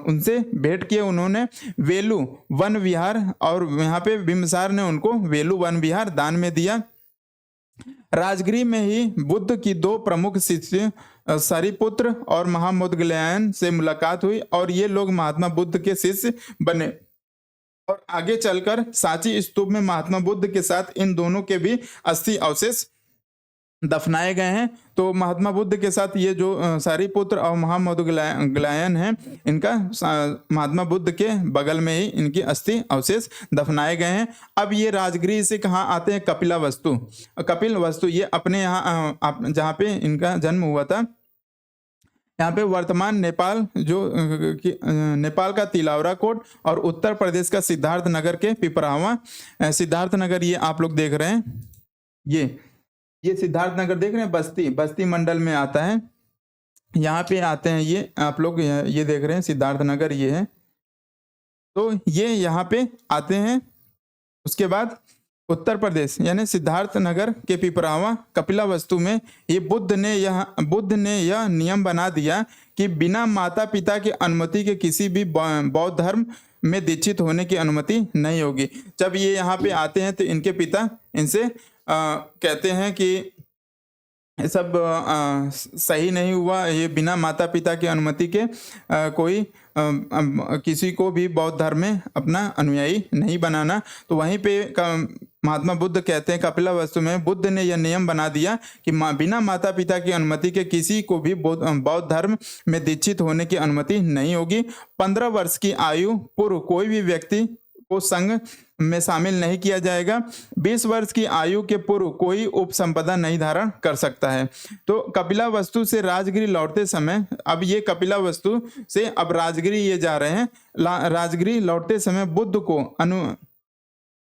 उनसे भेंट किया। उन्होंने वेलु वन विहार, और यहाँ पे बिंबसार ने उनको वेलु वन विहार दान में दिया। राजगिरी में ही बुद्ध की 2 प्रमुख शिष्य सरिपुत्र और महामोदगलायन से मुलाकात हुई और ये लोग महात्मा बुद्ध के शिष्य बने और आगे चलकर सांची स्तूप में महात्मा बुद्ध के साथ इन दोनों के भी अस्थि अवशेष दफनाए गए हैं। तो महात्मा बुद्ध के साथ ये जो सारिपुत्र और महामोदगलायन हैं, इनका महात्मा बुद्ध के बगल में ही इनकी अस्थि अवशेष दफनाए गए हैं। अब ये राजगिरी से कहाँ आते हैं, कपिल वस्तु ये अपने यहाँ जहाँ पे इनका जन्म हुआ था, यहाँ पे वर्तमान नेपाल जो नेपाल का तिलावरा कोट और उत्तर प्रदेश का सिद्धार्थ नगर के पिपरावा, सिद्धार्थ नगर ये आप लोग देख रहे हैं, ये सिद्धार्थ नगर देख रहे हैं, बस्ती मंडल में आता है। यहाँ पे आते हैं ये आप लोग ये देख रहे हैं सिद्धार्थ नगर ये है, तो ये यहाँ पे आते हैं। उसके बाद उत्तर प्रदेश यानी सिद्धार्थ नगर के पिपरावा कपिलावस्तु में ये बुद्ध ने यह नियम बना दिया कि बिना माता पिता की अनुमति के किसी भी बौद्ध धर्म में दीक्षित होने की अनुमति नहीं होगी। जब ये यहाँ पे आते हैं तो इनके पिता इनसे कहते हैं कि सब सही नहीं हुआ, ये बिना माता पिता की अनुमति के कोई किसी को भी बौद्ध धर्म में अपना अनुयायी नहीं बनाना। तो वहीं पे महात्मा बुद्ध कहते हैं कपिलावस्तु में बुद्ध ने यह नियम बना दिया कि बिना माता पिता की अनुमति के किसी को भी बौद्ध धर्म में दीक्षित होने की अनुमति नहीं होगी। 15 वर्ष की आयु पूर्व कोई भी व्यक्ति को संघ में शामिल नहीं किया जाएगा। 20 वर्ष की आयु के पूर्व कोई उपसंपदा नहीं धारण कर सकता है। तो कपिलावस्तु से राजगिरी लौटते समय, अब ये कपिलावस्तु से अब राजगिरी ये जा रहे हैं, राजगिरी लौटते समय बुद्ध को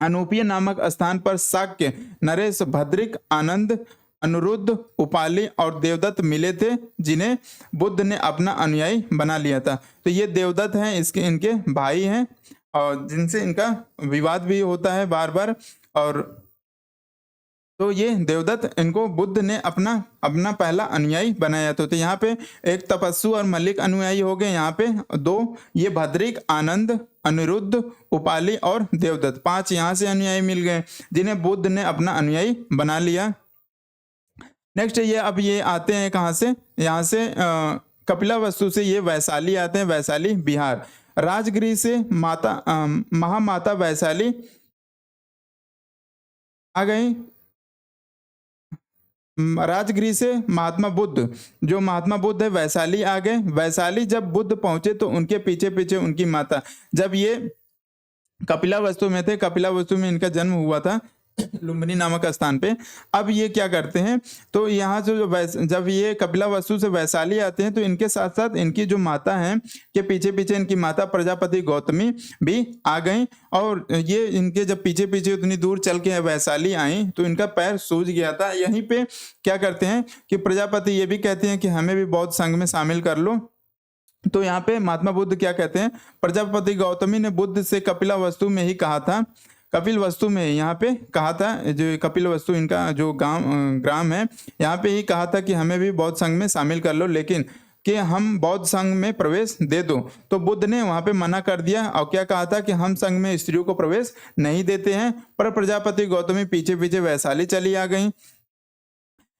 अनूपीय नामक स्थान पर शाक्य, नरेश, भद्रिक, आनंद, अनुरुद्ध, उपाली और देवदत्त मिले थे, जिन्हें बुद्ध ने अपना अनुयायी बना लिया था। तो ये देवदत्त हैं, इनके भाई हैं और जिनसे इनका विवाद भी होता है बार बार। और तो ये देवदत्त इनको बुद्ध ने अपना पहला अनुयायी बनाया था। तो यहाँ पे एक तपस्सु और मल्लिक अनुयायी हो गए, यहाँ पे 2 ये भद्रिक, आनंद, अनिरुद्ध, उपाली और देवदत्त 5 यहाँ से अनुयायी मिल गए जिन्हें बुद्ध ने अपना अनुयायी बना लिया। नेक्स्ट ये अब ये आते हैं कहाँ से, यहाँ से कपिला वस्तु से ये वैशाली आते हैं, वैशाली बिहार। राजगृह से महामाता वैशाली आ गई। राजगृह से महात्मा बुद्ध, जो महात्मा बुद्ध है वैशाली आ गए। वैशाली जब बुद्ध पहुंचे तो उनके पीछे पीछे उनकी माता, जब ये कपिला वस्तु में थे, कपिला वस्तु में इनका जन्म हुआ था लुम्बिनी नामक स्थान पे। अब ये क्या करते हैं, तो यहाँ से जब ये कपिला वस्तु से वैशाली आते हैं तो इनके साथ साथ इनकी जो माता हैं के पीछे पीछे इनकी माता प्रजापति गौतमी भी आ गई। और ये इनके जब पीछे पीछे उतनी दूर चल के वैशाली आई तो इनका पैर सूज गया था। यहीं पे क्या करते हैं कि प्रजापति ये भी कहते हैं कि हमें भी बौद्ध संघ में शामिल कर लो। तो यहाँ पे महात्मा बुद्ध क्या कहते हैं, प्रजापति गौतमी ने बुद्ध से कपिला वस्तु में ही कहा था, कपिल वस्तु में यहाँ पे कहा था, जो कपिल वस्तु इनका जो ग्राम है, यहाँ पे ही कहा था कि हमें भी बौद्ध संघ में शामिल कर लो, लेकिन कि हम बौद्ध संघ में प्रवेश दे दो। तो बुद्ध ने वहाँ पे मना कर दिया और क्या कहा था कि हम संघ में स्त्रियों को प्रवेश नहीं देते हैं। पर प्रजापति गौतमी पीछे पीछे वैशाली चली आ गई।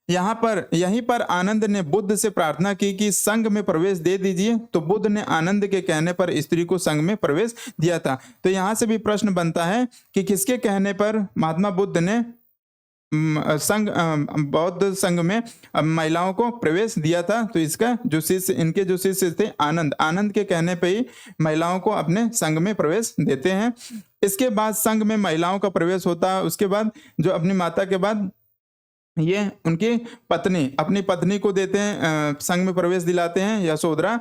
यहीं पर आनंद ने बुद्ध से प्रार्थना की कि संघ में प्रवेश दे दीजिए। तो बुद्ध ने आनंद के कहने पर स्त्री को संघ में प्रवेश दिया था। तो यहाँ से भी प्रश्न बनता है कि किसके कहने पर महात्मा बुद्ध ने संघ बौद्ध संघ में महिलाओं को प्रवेश दिया था। तो इसका जो शिष्य, इनके जो शिष्य थे आनंद के कहने पे ही महिलाओं को अपने संघ में प्रवेश देते हैं। इसके बाद संघ में महिलाओं का प्रवेश होता है। उसके बाद जो अपनी माता के बाद ये उनकी पत्नी, अपनी पत्नी को देते हैं, संघ में प्रवेश दिलाते हैं, यशोधरा।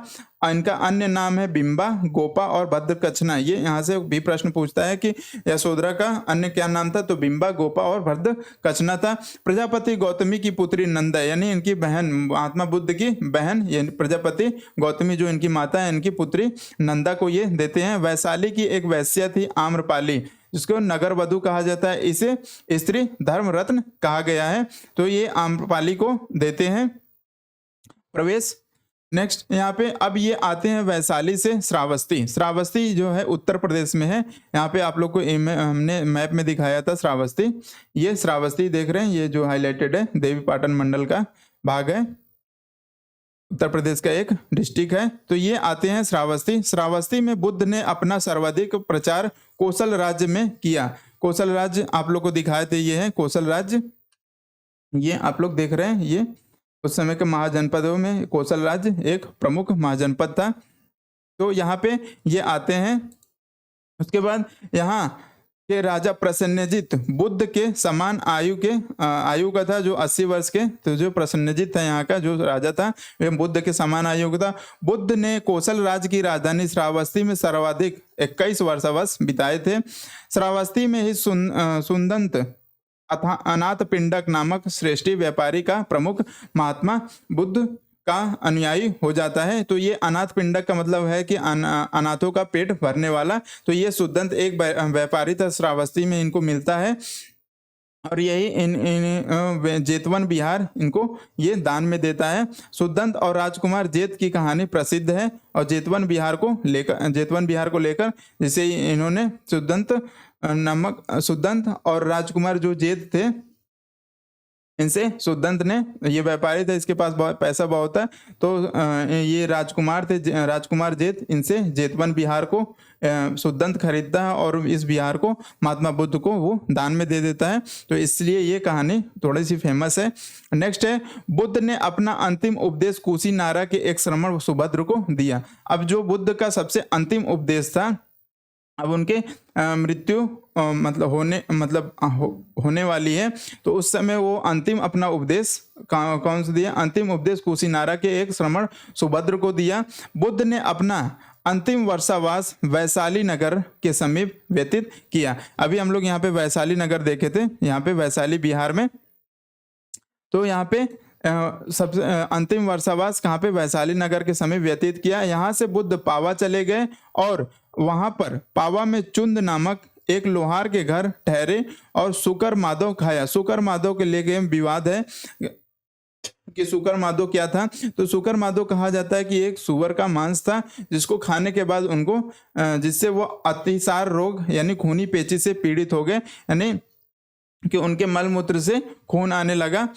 इनका अन्य नाम है बिंबा, गोपा और भद्रकचना। ये यहाँ से भी प्रश्न पूछता है कि यशोधरा का अन्य क्या नाम था, तो बिंबा, गोपा और भद्रकचना था। प्रजापति गौतमी की पुत्री नंदा, यानी इनकी बहन, महात्मा बुद्ध की बहन, यानी प्रजापति गौतमी जो इनकी माता है, इनकी पुत्री नंदा को ये देते हैं। वैशाली की एक वैश्या थी आम्रपाली, जिसको नगर वधु कहा जाता है, इसे स्त्री धर्म रत्न कहा गया है। तो ये आम्रपाली को देते हैं प्रवेश। नेक्स्ट यहाँ पे अब ये आते हैं वैशाली से श्रावस्ती। श्रावस्ती जो है उत्तर प्रदेश में है। यहाँ पे आप लोग को हमने मैप में दिखाया था श्रावस्ती। ये श्रावस्ती देख रहे हैं, ये जो हाईलाइटेड है देवी पाटन मंडल का भाग है, उत्तर प्रदेश का एक डिस्ट्रिक्ट है। तो ये आते हैं श्रावस्ती। श्रावस्ती में बुद्ध ने अपना सर्वाधिक प्रचार कौशल राज्य में किया। कौशल राज्य आप लोग को दिखाए थे, ये है कौशल राज्य, ये आप लोग देख रहे हैं। ये उस समय के महाजनपदों में कौशल राज्य एक प्रमुख महाजनपद था। तो यहाँ पे ये आते हैं। उसके बाद यहाँ के राजा प्रसन्नजित बुद्ध के समान आयु का था, जो 80 वर्ष के। तो जो प्रसन्नजित था यहाँ का जो राजा था, वह बुद्ध के समान आयु का था। बुद्ध ने कौशल राज्य की राजधानी श्रावस्ती में सर्वाधिक 21 वर्ष बिताए थे। श्रावस्ती में ही सुंदंत अनाथ पिंडक नामक श्रेष्ठी व्यापारी का प्रमुख महात्मा बुद्ध का अनुयायी हो जाता है। तो ये अनाथ पिंडक का मतलब है कि अनाथों का पेट भरने वाला। तो ये सुदंत एक व्यापारी था, श्रावस्ती में इनको मिलता है, और यही इन जेतवन बिहार इनको ये दान में देता है। सुदंत और राजकुमार जेत की कहानी प्रसिद्ध है, और जेतवन बिहार को लेकर जैसे इन्होंने सुदंत और राजकुमार जो जेत थे, इनसे सुदंत ने, ये व्यापारी था, इसके पास बहुत पैसा बहुत था, तो ये राजकुमार थे, राजकुमार जेत, इनसे जेतवन बिहार को सुदंत खरीदता है और इस बिहार को महात्मा बुद्ध को वो दान में दे देता है। तो इसलिए ये कहानी थोड़ी सी फेमस है। नेक्स्ट है, बुद्ध ने अपना अंतिम उपदेश कुशीनारा के एक श्रमण सुभद्र को दिया। अब जो बुद्ध का सबसे अंतिम उपदेश था, अब उनके मृत्यु होने वाली है, तो उस समय वो अंतिम अपना उपदेश कौन सा दिया? अंतिम उपदेश कुशीनारा के एक श्रमण सुभद्र को दिया। बुद्ध ने अपना अंतिम वर्षावास वैशाली नगर के समीप व्यतीत किया। अभी हम लोग यहाँ पे वैशाली नगर देखे थे, यहाँ पे वैशाली बिहार में। तो यहाँ पे सबसे अंतिम वर्षावास कहाँ पे? वैशाली नगर के समीप व्यतीत किया। यहाँ से बुद्ध पावा चले गए और वहां पर पावा में चुंद नामक एक लोहार के घर ठहरे और सुकर माधव खाया। सुकर माधव के लेके विवाद है कि सुकर माधव क्या था। तो सुकर माधव कहा जाता है कि एक सुअर का मांस था, जिसको खाने के बाद उनको जिससे वो अतिसार रोग यानी खूनी पेची से पीड़ित हो गए, यानी कि उनके मल मूत्र से खून आने लगा।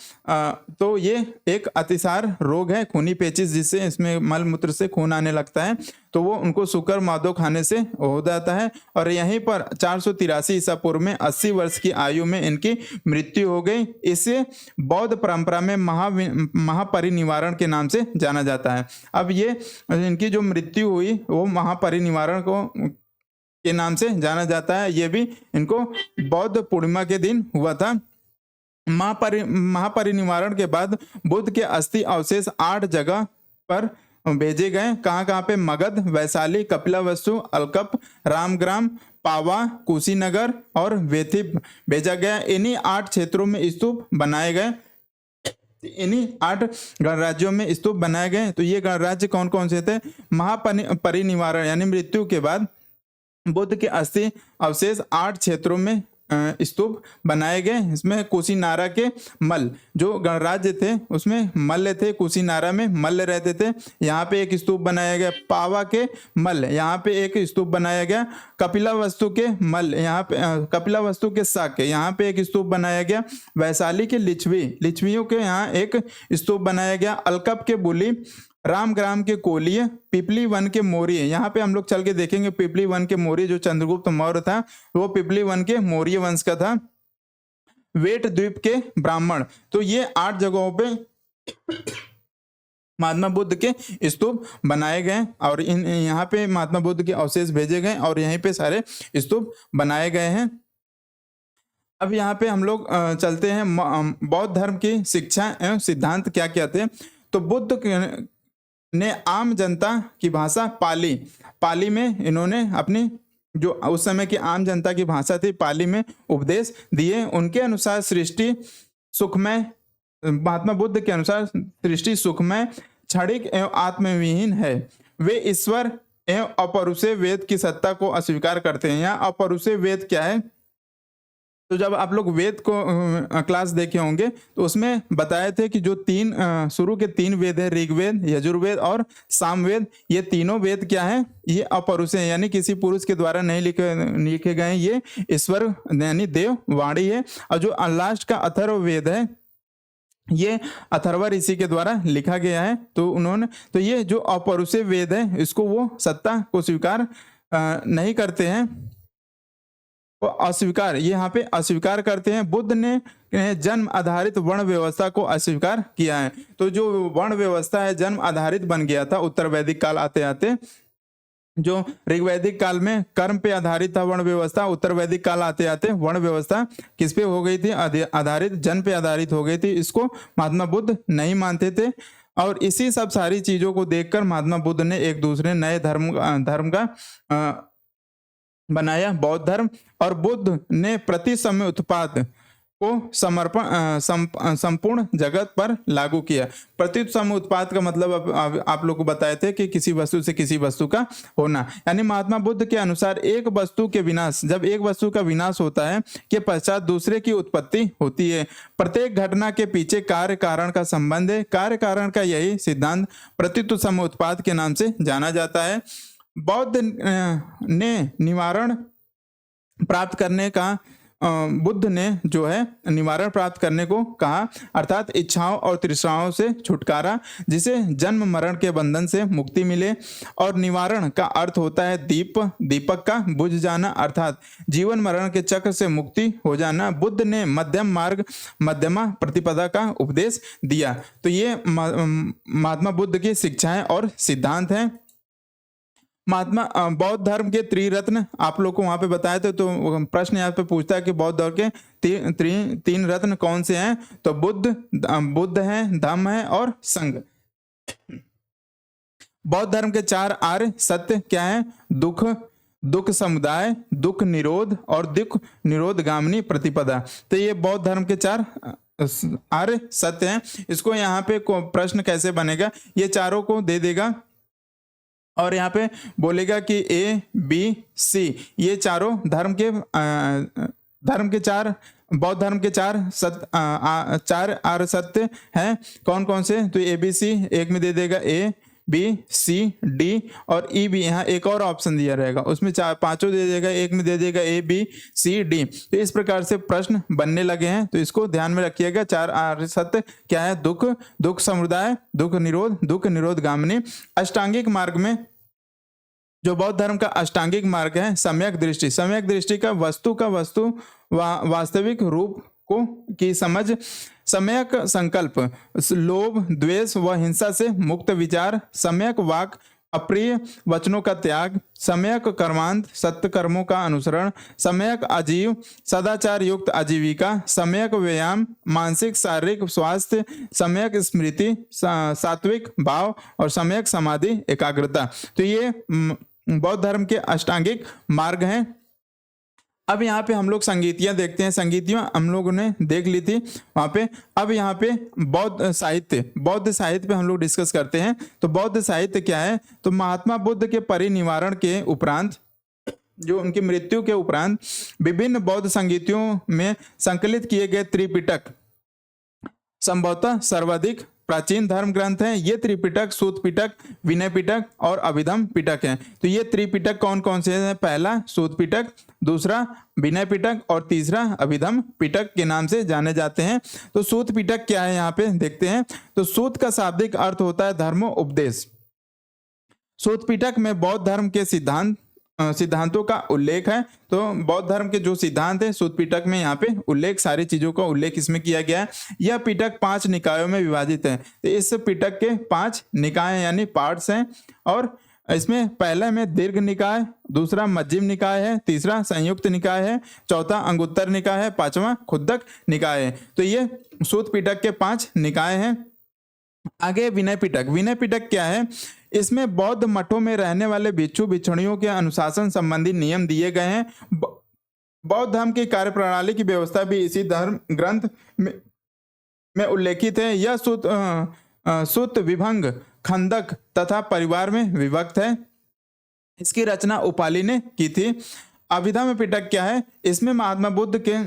तो ये एक अतिसार रोग है, खूनी पेचिश, जिससे इसमें मल मूत्र से खून आने लगता है, तो वो उनको शुकर मादो खाने से हो जाता है। और यहीं पर 483 ईसा पूर्व में 80 वर्ष की आयु में इनकी मृत्यु हो गई। इसे बौद्ध परंपरा में महापरिनिवारण के नाम से जाना जाता है। अब ये इनकी जो मृत्यु हुई वो महापरिनिवारण के नाम से जाना जाता है। ये भी इनको बौद्ध पूर्णिमा के दिन हुआ था। महापरिनिवारण के बाद बुद्ध के अस्थि अवशेष 8 जगह पर भेजे गए। कहाँ कहाँ पे? मगध, वैशाली, कपिलावस्तु, अलकप, रामग्राम, पावा, कुशीनगर और वेथी भेजा गया। इन्हीं 8 क्षेत्रों में स्तूप बनाए गए। इन्हीं 8 गणराज्यों में स्तूप बनाए गए। तो ये गणराज्य कौन कौन से थे? महापरिनिवारण यानी मृत्यु के बाद बुद्ध के अस्थि अवशेष 8 क्षेत्रों में स्तूप बनाए गए। इसमें कुशीनारा के मल्ल, जो गणराज्य थे उसमें मल्ल थे, कुशीनारा में मल्ल रहते थे, यहाँ पे एक स्तूप बनाया गया। पावा के मल्ल, यहाँ पे एक स्तूप बनाया गया। कपिलावस्तु के मल्ल, यहाँ पे कपिलावस्तु के साक्य, यहाँ पे एक स्तूप बनाया गया। वैशाली के लिच्छवियों के यहाँ एक स्तूप बनाया गया। अलकप के बुली, रामग्राम के कोलिय, पिपली वन के मौर्य, यहाँ पे हम लोग चल के देखेंगे पिपली वन के मौर्य जो चंद्रगुप्त मौर्य था वो पिपली वन के मौर्य वंश का था। वेट द्वीप के ब्राह्मण। तो ये 8 जगहों पे महात्मा बुद्ध के स्तूप बनाए गए और इन यहाँ पे महात्मा बुद्ध के अवशेष भेजे गए और यहीं पे सारे स्तूप बनाए गए हैं। अब यहाँ पे हम लोग चलते हैं बौद्ध धर्म की शिक्षा एवं सिद्धांत क्या क्या थे। तो बुद्ध ने आम जनता की भाषा पाली में इन्होंने अपनी जो उस समय की आम जनता की भाषा थी पाली में उपदेश दिए। उनके अनुसार सृष्टि सुखमय, महात्मा बुद्ध के अनुसार सृष्टि सुखमय, क्षणिक एवं आत्मविहीन है। वे ईश्वर एवं अपरुषे वेद की सत्ता को अस्वीकार करते हैं। यहाँ अपरुषे वेद क्या है? तो जब आप लोग वेद को क्लास देखे होंगे तो उसमें बताए थे कि जो शुरू के 3 वेद है, ऋग्वेद, यजुर्वेद और सामवेद, ये तीनों वेद क्या है? ये अपरुष है, यानी किसी पुरुष के द्वारा नहीं लिखे गए। ये ईश्वर यानी देव वाणी है। और जो लास्ट का अथर्व वेद है ये अथर्व ऋषि के द्वारा लिखा गया है। तो ये जो अपरुष वेद है इसको वो सत्ता को स्वीकार नहीं करते हैं, अस्वीकार, ये यहाँ पे अस्वीकार करते हैं। बुद्ध ने जन्म आधारित वर्ण व्यवस्था को अस्वीकार किया है। तो जो वर्ण व्यवस्था है जन्म आधारित बन गया था उत्तर वैदिक काल आते आते। जो ऋग्वैदिक काल में कर्म पे आधारित था वर्ण व्यवस्था, उत्तर वैदिक काल आते आते वर्ण व्यवस्था किस पे हो गई थी? आधारित, जन्म पे आधारित हो गई थी। इसको महात्मा बुद्ध नहीं मानते थे और इसी सब सारी चीजों को देखकर महात्मा बुद्ध ने एक दूसरे नए धर्म का बनाया, बौद्ध धर्म। और बुद्ध ने प्रति समय उत्पाद को संपूर्ण जगत पर लागू किया। प्रति समय उत्पाद का मतलब आप लोग को बताए थे कि किसी वस्तु से किसी वस्तु का होना, यानी महात्मा बुद्ध के अनुसार एक वस्तु के विनाश, जब एक वस्तु का विनाश होता है के पश्चात दूसरे की उत्पत्ति होती है। प्रत्येक घटना के पीछे कार्य कारण का संबंध है। कार्य कारण का यही सिद्धांत प्रत्युत समय उत्पाद के नाम से जाना जाता है। बौद्ध ने निवारण प्राप्त करने का बुद्ध ने जो है निवारण प्राप्त करने को कहा, अर्थात इच्छाओं और तृष्णाओं से छुटकारा, जिसे जन्म मरण के बंधन से मुक्ति मिले। और निवारण का अर्थ होता है दीपक का बुझ जाना, अर्थात जीवन मरण के चक्र से मुक्ति हो जाना। बुद्ध ने मध्यम मार्ग, मध्यमा प्रतिपदा का उपदेश दिया। तो ये महात्मा बुद्ध की शिक्षाएं और सिद्धांत हैं। बौद्ध धर्म के त्रिरत्न आप लोग को वहां पे बताए थे। तो प्रश्न यहाँ पे पूछता है कि बौद्ध धर्म के तीन रत्न कौन से हैं? तो बुद्ध है, धम्म है और संघ। बौद्ध धर्म के 4 आर्य सत्य क्या है? दुख समुदाय, दुख निरोध और दुख निरोध गामिनी प्रतिपदा। तो ये बौद्ध धर्म के 4 आर्य सत्य हैं। इसको यहाँ पे प्रश्न कैसे बनेगा? ये चारों को दे देगा और यहाँ पे बोलेगा कि A, B, C ये चारों बौद्ध धर्म के 4 आर्य सत्य हैं। कौन कौन से? तो ABC एक में दे देगा A, बी, सी, डी और ई भी, यहाँ एक और ऑप्शन दिया रहेगा, उसमें चार पांचों दे देगा, एक में दे देगा ए, बी, सी, डी। तो इस प्रकार से प्रश्न बनने लगे हैं, तो इसको ध्यान में रखिएगा। चार आर्य सत्य क्या है? दुख, दुख समुदाय, दुख निरोध, दुख निरोध गामिनी। अष्टांगिक मार्ग में जो बौद्ध धर्म का अष्टांगिक मार्ग है, सम्यक दृष्टि, सम्यक दृष्टि का वस्तु वास्तविक रूप को की समझ, सम्यक संकल्प, लोभ, द्वेष व हिंसा से मुक्त विचार, सम्यक वाक, अप्रिय वचनों का त्याग, सम्यक कर्मांत, सत्य कर्मों का अनुसरण, सम्यक आजीव, सदाचार युक्त आजीविका, सम्यक व्यायाम, मानसिक शारीरिक स्वास्थ्य, सम्यक स्मृति, सात्विक भाव और सम्यक समाधि एकाग्रता। तो ये बौद्ध धर्म के अष्टांगिक मार्ग हैं। अब यहाँ पे हम लोग संगीतियाँ देखते हैं। संगीतियाँ हम लोगों ने देख ली थी वहाँ पे। अब यहाँ पे बौद्ध साहित्य पे हम लोग डिस्कस करते हैं। तो बौद्ध साहित्य क्या है? तो महात्मा बुद्ध के परिनिर्वाण के उपरांत, जो उनकी मृत्यु के उपरांत विभिन्न बौद्ध संगीतियों में संकलित किए गए त्रिपिटक संभवतः सर्वाधिक प्राचीन धर्म ग्रंथ हैं। ये त्रिपिटक सूत पिटक, विनय पिटक और अभिधम पिटक हैं। तो ये त्रिपिटक कौन कौन से हैं? पहला सूत पिटक, दूसरा विनय पिटक और तीसरा अभिधम पिटक के नाम से जाने जाते हैं। तो सूत पिटक क्या है यहाँ पे देखते हैं। तो सूत का शाब्दिक अर्थ होता है धर्म उपदेश। सूत पिटक में बौद्ध धर्म के सिद्धांतों का उल्लेख है। तो बौद्ध धर्म के जो सिद्धांत है सूत पिटक में यहाँ पे उल्लेख, सारी चीजों का उल्लेख इसमें किया गया है। यह पिटक 5 निकायों में विभाजित है। तो इस पिटक के 5 निकाय यानी पार्ट्स हैं, और इसमें पहले में दीर्घ निकाय, दूसरा मध्यम निकाय है, तीसरा संयुक्त निकाय है, चौथा अंगुत्तर निकाय है, पांचवा खुद्दक निकाय है। तो ये सूत पिटक के 5 निकाय हैं। आगे विनय पिटक। विनय पिटक क्या है? इसमें बौद्ध मठों में रहने वाले भिक्षु भिक्षुणियों के अनुशासन संबंधी नियम दिए गए हैं। बौद्ध धर्म की कार्यप्रणाली की व्यवस्था भी इसी धर्म ग्रंथ में उल्लेखित है। यह सुत विभंग, खंदक तथा परिवार में विभक्त है। इसकी रचना उपाली ने की थी। अभिधम पिटक क्या है? इसमें महात्मा बुद्ध के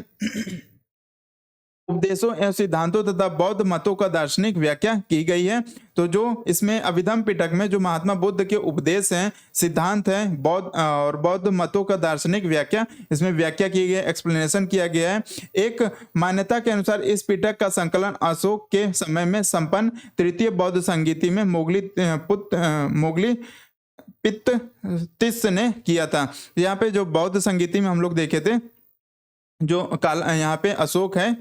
उपदेशों एवं सिद्धांतों तथा बौद्ध मतों का दार्शनिक व्याख्या की गई है। तो जो इसमें अभिधम पिटक में जो महात्मा बुद्ध के उपदेश हैं, सिद्धांत हैं, बौद्ध मतों का दार्शनिक व्याख्या, इसमें व्याख्या की गई है, एक्सप्लेनेशन किया गया है। एक मान्यता के अनुसार इस पिटक का संकलन अशोक के समय में संपन्न तृतीय बौद्ध संगीति में मोगली पित्तिस ने किया था। यहाँ पे जो बौद्ध संगीति में हम लोग देखे थे, जो काल यहाँ पे अशोक है,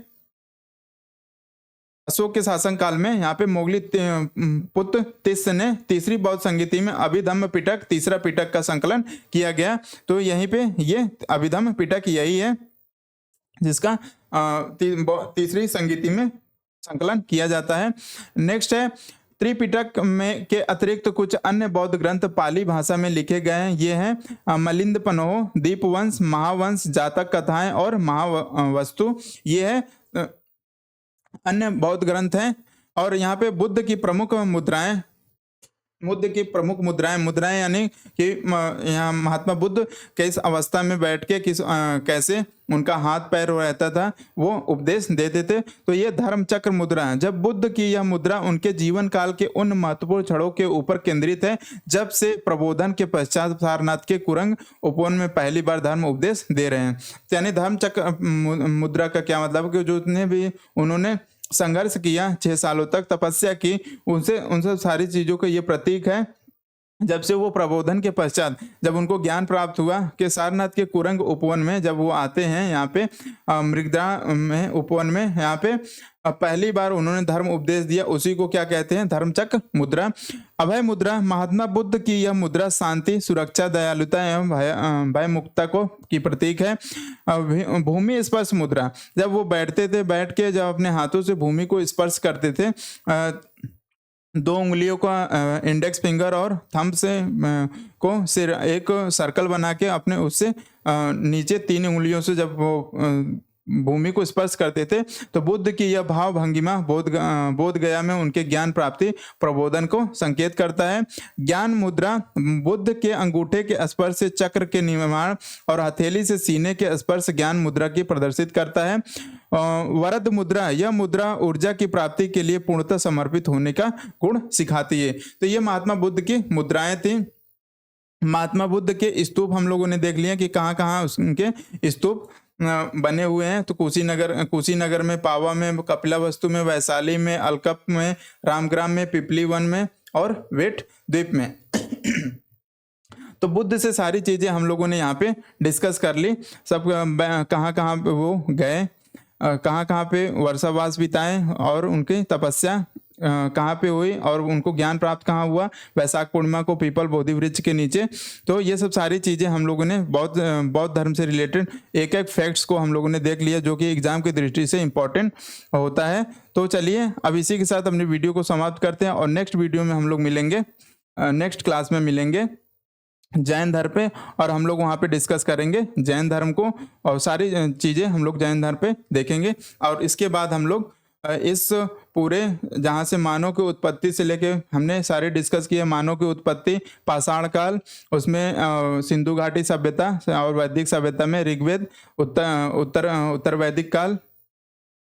अशोक के शासन काल में यहाँ पे मोगली पुत्र तिस ने तीसरी बौद्ध संगीति में अभिधम्म पिटक, तीसरा पिटक का संकलन किया गया। तो यहीं पे ये अभिधम्म पिटक यही है जिसका तीसरी संगीति में संकलन किया जाता है। नेक्स्ट है त्रिपिटक में के अतिरिक्त कुछ अन्य बौद्ध ग्रंथ पाली भाषा में लिखे गए हैं। ये हैं मलिंद पनोह, दीपवंश, महावंश, जातक कथाएं और महावस्तु। ये है अन्य बौद्ध ग्रंथ हैं। और यहाँ पे बुद्ध की प्रमुख मुद्राएं यानी कि यहाँ महात्मा बुद्ध किस अवस्था में बैठ के कैसे उनका हाथ पैर रहता था वो उपदेश देते थे। तो ये धर्म चक्र मुद्रा है। जब बुद्ध की यह मुद्रा उनके जीवन काल के उन महत्वपूर्ण क्षणों के ऊपर केंद्रित है जब से प्रबोधन के पश्चात सारनाथ के कुरंग उपवन में पहली बार धर्म उपदेश दे रहे हैं। यानी धर्म चक्र मुद्रा का क्या मतलब कि जितने भी उन्होंने संघर्ष किया, 6 सालों तक तपस्या की, उनसे सारी चीजों का ये प्रतीक है। जब से वो प्रबोधन के पश्चात जब उनको ज्ञान प्राप्त हुआ कि सारनाथ के कुरंग उपवन में जब वो आते हैं यहाँ पे मृगदा में उपवन में, यहाँ पे पहली बार उन्होंने धर्म उपदेश दिया, उसी को क्या कहते हैं? धर्मचक्र मुद्रा। अभय मुद्रा, महात्मा बुद्ध की यह मुद्रा शांति, सुरक्षा, दयालुता एवं भय मुक्ता को की प्रतीक है। भूमि स्पर्श मुद्रा, जब वो बैठते थे, बैठ के जब अपने हाथों से भूमि को स्पर्श करते थे, 2 उंगलियों का इंडेक्स फिंगर और थंब से को सिर एक सर्कल बना के अपने उससे नीचे 3 उंगलियों से जब वो भूमि को स्पर्श करते थे। तो बुद्ध की यह भाव भंगिमा बोध गया में उनके ज्ञान प्राप्ति प्रबोधन को संकेत करता है। ज्ञान मुद्रा बुद्ध के अंगूठे के स्पर्श से चक्र के निर्माण और हथेली से सीने के स्पर्श ज्ञान मुद्रा की प्रदर्शित करता है। वरद मुद्रा, यह मुद्रा ऊर्जा की प्राप्ति के लिए पूर्णतः समर्पित होने का गुण सिखाती है। तो ये महात्मा बुद्ध की मुद्राएं थी। महात्मा बुद्ध के स्तूप हम लोगों ने देख लिया कि कहाँ कहाँ उनके स्तूप बने हुए हैं। तो कुशीनगर में, पावा में, कपिलावस्तु में, वैशाली में, अलकप में, रामग्राम में, पिपली वन में और वेट द्वीप में। तो बुद्ध से सारी चीजें हम लोगों ने यहाँ पे डिस्कस कर ली। सब कहाँ कहाँ पे वो गए, कहाँ कहाँ पे वर्षावास बिताए और उनकी तपस्या कहाँ पे हुई और उनको ज्ञान प्राप्त कहाँ हुआ, वैशाख पूर्णिमा को पीपल बोधि वृक्ष के नीचे। तो ये सब सारी चीज़ें हम लोगों ने बौद्ध धर्म से रिलेटेड एक एक फैक्ट्स को हम लोगों ने देख लिया, जो कि एग्जाम की दृष्टि से इम्पोर्टेंट होता है। तो चलिए अब इसी के साथ अपनी वीडियो को समाप्त करते हैं और नेक्स्ट वीडियो में हम लोग मिलेंगे, नेक्स्ट क्लास में मिलेंगे जैन धर्म पे, और हम लोग वहाँ पे डिस्कस करेंगे जैन धर्म को और सारी चीज़ें हम लोग जैन धर्म पे देखेंगे। और इसके बाद हम लोग इस पूरे जहाँ से मानव की उत्पत्ति से लेके हमने सारे डिस्कस किए, मानव की उत्पत्ति, पाषाण काल, उसमें सिंधु घाटी सभ्यता और वैदिक सभ्यता में ऋग्वेद, उत्तर वैदिक काल,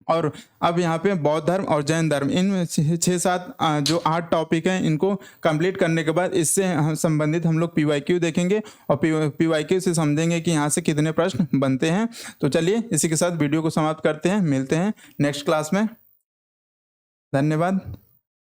और अब यहाँ पे बौद्ध धर्म और जैन धर्म, इन 6-7 जो 8 टॉपिक हैं, इनको कंप्लीट करने के बाद इससे संबंधित हम लोग PYQ देखेंगे और PYQ से समझेंगे कि यहाँ से कितने प्रश्न बनते हैं। तो चलिए इसी के साथ वीडियो को समाप्त करते हैं, मिलते हैं नेक्स्ट क्लास में। धन्यवाद।